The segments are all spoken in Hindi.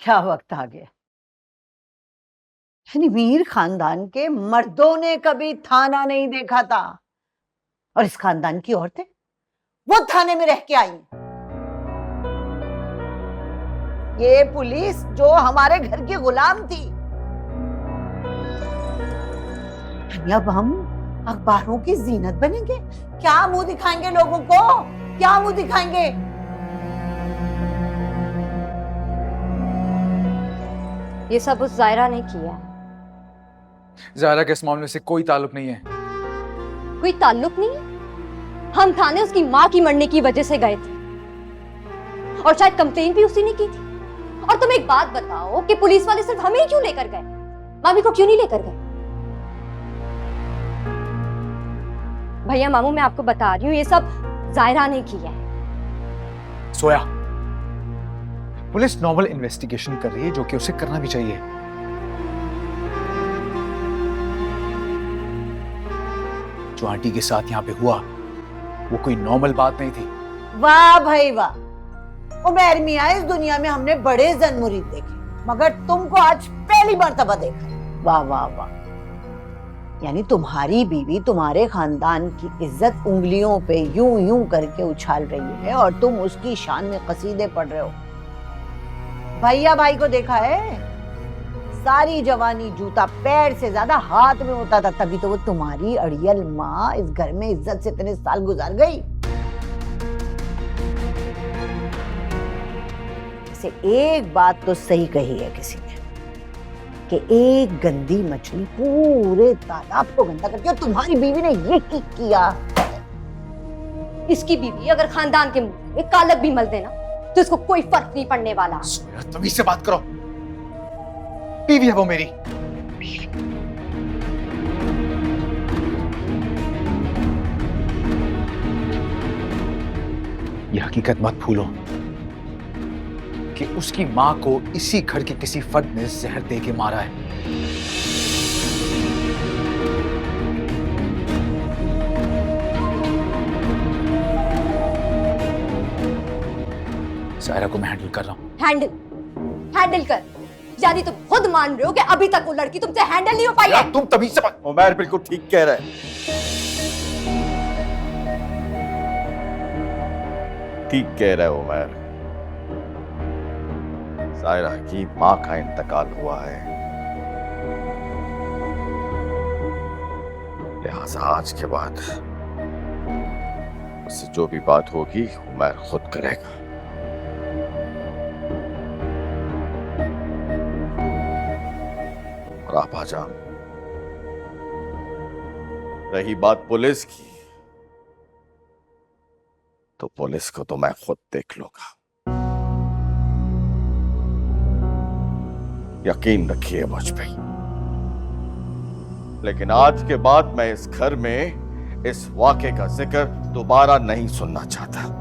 क्या वक्त आ गया। यानी मीर खानदान के मर्दों ने कभी थाना नहीं देखा था और इस खानदान की औरतें वो थाने में रह के आई। ये पुलिस जो हमारे घर की गुलाम थी, अब हम अखबारों की जीनत बनेंगे। क्या मुंह दिखाएंगे लोगों को, क्या मुंह दिखाएंगे। ये सब उस जायरा ने किया। जायरा के इस मामले से कोई ताल्लुक नहीं है। कोई ताल्लुक नहीं? हम थाने उसकी माँ की मरने की वजह से गए थे और शायद कंप्लेन भी उसी ने की थी। और तुम एक बात बताओ कि पुलिस वाले सिर्फ हमें ही क्यों लेकर गए, मामी को क्यों नहीं लेकर गए? भैया मामू, मैं आपको बता रही हूँ, ये सब जायरा ने किया है। सोया, पुलिस नॉर्मल इन्वेस्टिगेशन कर रही है, जो कि उसे करना भी चाहिए। जो आंटी के साथ यहाँ पे हुआ वो कोई नॉर्मल बात नहीं थी। वाह भाई वाह, उमर मियां, इस दुनिया में हमने बड़े जन मुरीद देखे, मगर तुमको आज पहली मर्तबा देखा। वाह वाह वाह। यानी तुम्हारी बीवी तुम्हारे खानदान की इज्जत उंगलियों पे यूं यूं करके उछाल रही है और तुम उसकी शान में कसीदे पढ़ रहे हो। भैया भाई को देखा है, सारी जवानी जूता पैर से ज्यादा हाथ में होता था, तभी तो वो तुम्हारी अड़ियल माँ इस घर में इज्जत से इतने साल गुजार गई। से एक बात तो सही कही है किसी ने कि एक गंदी मछली पूरे तालाब को गंदा करती है, और तुम्हारी बीवी ने ये किया। इसकी बीवी अगर खानदान के मुंह में कालक भी मल देना तो इसको कोई फर्क नहीं पड़ने वाला। सोया, तमीज से बात करो। बीवी है वो मेरी। ये हकीकत मत भूलो कि उसकी मां को इसी घर के किसी फर्द ने जहर दे के मारा है। सायरा को मैं हैंडल कर रहा हूं। हैंडल कर? यानी तुम खुद मान रहे हो कि अभी तक वो लड़की तुमसे हैंडल नहीं हो पाई है? तुम तमीज से बात। उमर बिल्कुल ठीक कह रहा है। ठीक कह रहा है उमर। सायरा की मां का इंतकाल हुआ है, लिहाजा आज के बाद उससे जो भी बात होगी उमर खुद करेगा। और आप आ जाओ। रही बात पुलिस की, तो पुलिस को तो मैं खुद देख लूंगा। यकीन रखिए मुझ पे। लेकिन आज के बाद मैं इस घर में इस वाक़े का जिक्र दोबारा नहीं सुनना चाहता।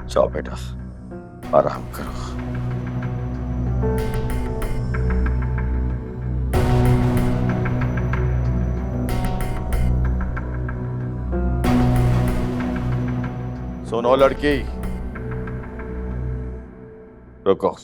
जाओ बेटा, आराम करो। सुनो लड़की, रुको।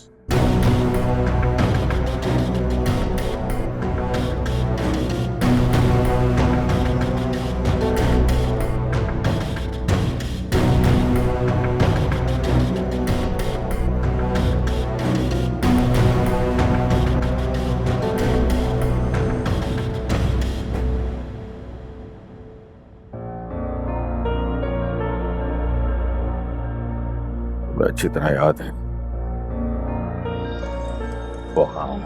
अच्छी तरह याद है वहां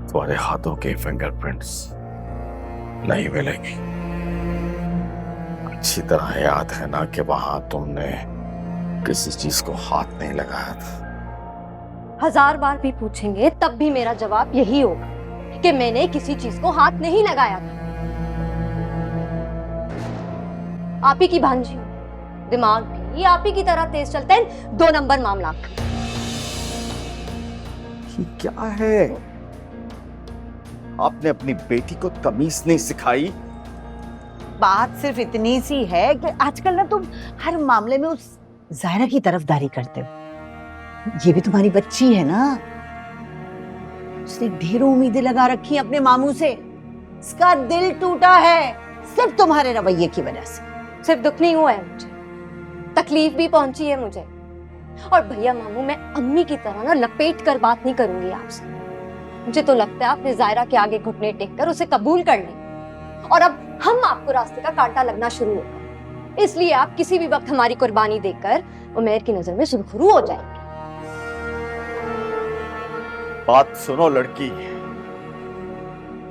तुम्हारे हाथों के फिंगरप्रिंट्स नहीं मिलेंगे। अच्छी तरह याद है ना कि वहां तुमने किसी चीज को हाथ नहीं लगाया था। 1000 बार भी पूछेंगे तब भी मेरा जवाब यही होगा कि मैंने किसी चीज को हाथ नहीं लगाया था। आप ही की भांजी हूं, दिमाग भी आप ही की तरह तेज चलता है। 2 नंबर मामला। ये क्या है? आपने अपनी बेटी को तमीज नहीं सिखाई। बात सिर्फ इतनी सी है कि आजकल ना तुम हर मामले में उस जायरा की तरफदारी करते हो। ये भी तुम्हारी बच्ची है ना, उसने ढेरों उम्मीदें लगा रखी हैं अपने मामू से। इसका दिल टूटा है सिर्फ तुम्हारे रवैये की वजह से। सिर्फ दुख नहीं हुआ है मुझे, तकलीफ भी पहुंची है मुझे। और भैया मामू, मैं अम्मी की तरह ना लपेट कर बात नहीं करूंगी आपसे। मुझे तो लगता है आपने जायरा के आगे घुटने टेक कर उसे कबूल कर ली, और अब हम आपको रास्ते का कांटा लगना शुरू होगा। इसलिए आप किसी भी वक्त हमारी कुर्बानी देकर उमैर की नजर में सुरखरू हो जाएंगे। बात सुनो लड़की,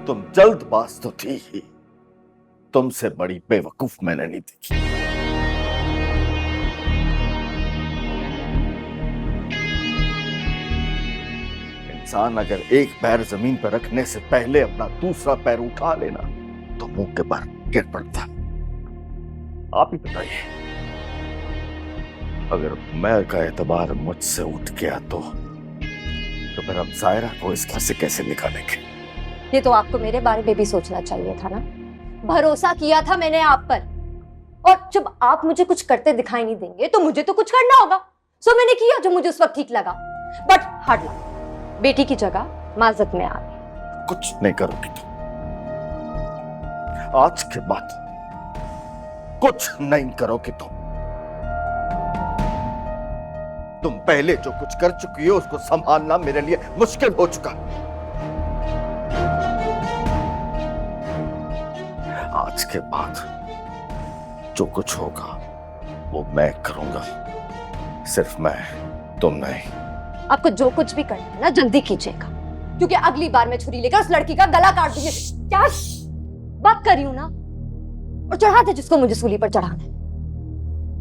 तुम जल्दबाज तो थी ही, तुमसे बड़ी बेवकूफ मैंने नहीं देखी। इंसान अगर एक पैर जमीन पर रखने से पहले अपना दूसरा पैर उठा लेना तो मुंह के पर गिर पड़ता। आप ही बताइए, अगर उमैर का एतबार मुझसे उठ गया तो फिर हम जायरा को इस घर से कैसे निकालेंगे? ये तो आपको मेरे बारे में भी सोचना चाहिए था ना। भरोसा किया था मैंने आप पर, और जब आप मुझे कुछ करते दिखाई नहीं देंगे तो मुझे तो कुछ करना होगा। सो मैंने किया जो मुझे उस वक्त ठीक लगा। बट हार्ड लक, बेटी की जगह माजत में आ गई। कुछ नहीं करोगी तुम, आज के बाद कुछ नहीं करोगे तुम पहले जो कुछ कर चुकी हो उसको संभालना मेरे लिए मुश्किल हो चुका। आज के बाद जो कुछ होगा वो मैं करूंगा, सिर्फ मैं, तुम नहीं। आपको जो कुछ भी करना है ना जल्दी कीजिएगा, क्योंकि अगली बार मैं छुरी लेकर उस लड़की का गला काट दूंगी। क्या बात कर रही हूं ना, और चढ़ा दे जिसको मुझे सूली पर चढ़ाना है,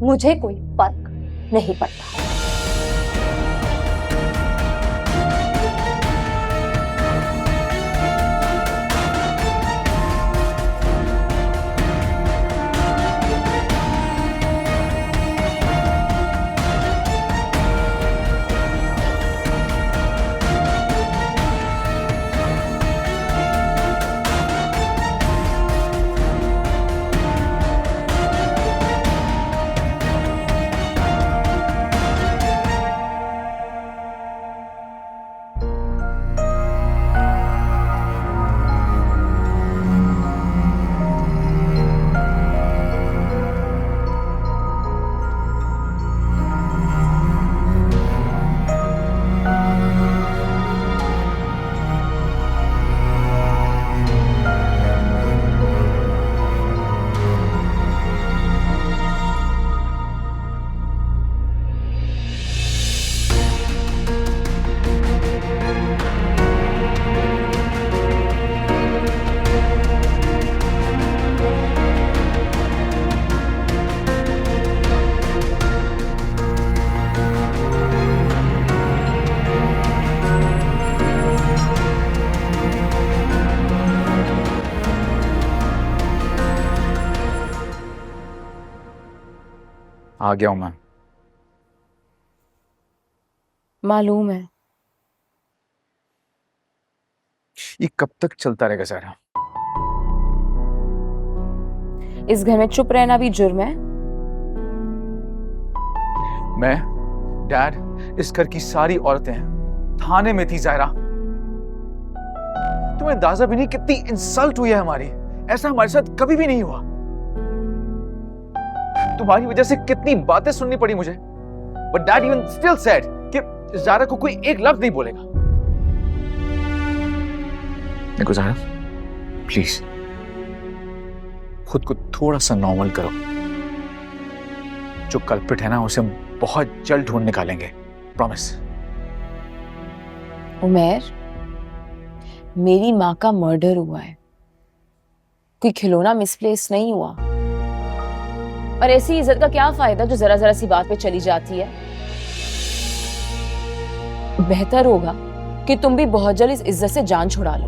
मुझे कोई फर्क नहीं पड़ता। आ गया हूं मैं। मालूम है। ये कब तक चलता रहेगा सारा? इस घर में चुप रहना भी जुर्म है। मैं, डैड, इस घर की सारी औरतें थाने में थी जायरा। तुम्हें अंदाजा भी नहीं कितनी इंसल्ट हुई है हमारी। ऐसा हमारे साथ कभी भी नहीं हुआ। तुम्हारी वजह से कितनी बातें सुननी पड़ी मुझे। But dad even still said कि जायरा को कोई एक लफ्ज नहीं बोलेगा। देखो जायरा, प्लीज खुद को थोड़ा सा नॉर्मल करो। जो कल्प्रिट है ना उसे हम बहुत जल्द ढूंढ निकालेंगे, प्रॉमिस। उमैर, मेरी माँ का मर्डर हुआ है, कोई खिलौना मिसप्लेस नहीं हुआ। और ऐसी इज्जत का क्या फायदा जो जरा जरा सी बात पे चली जाती है। बेहतर होगा कि तुम भी बहुत जल्द इस इज्जत से जान छुड़ा लो।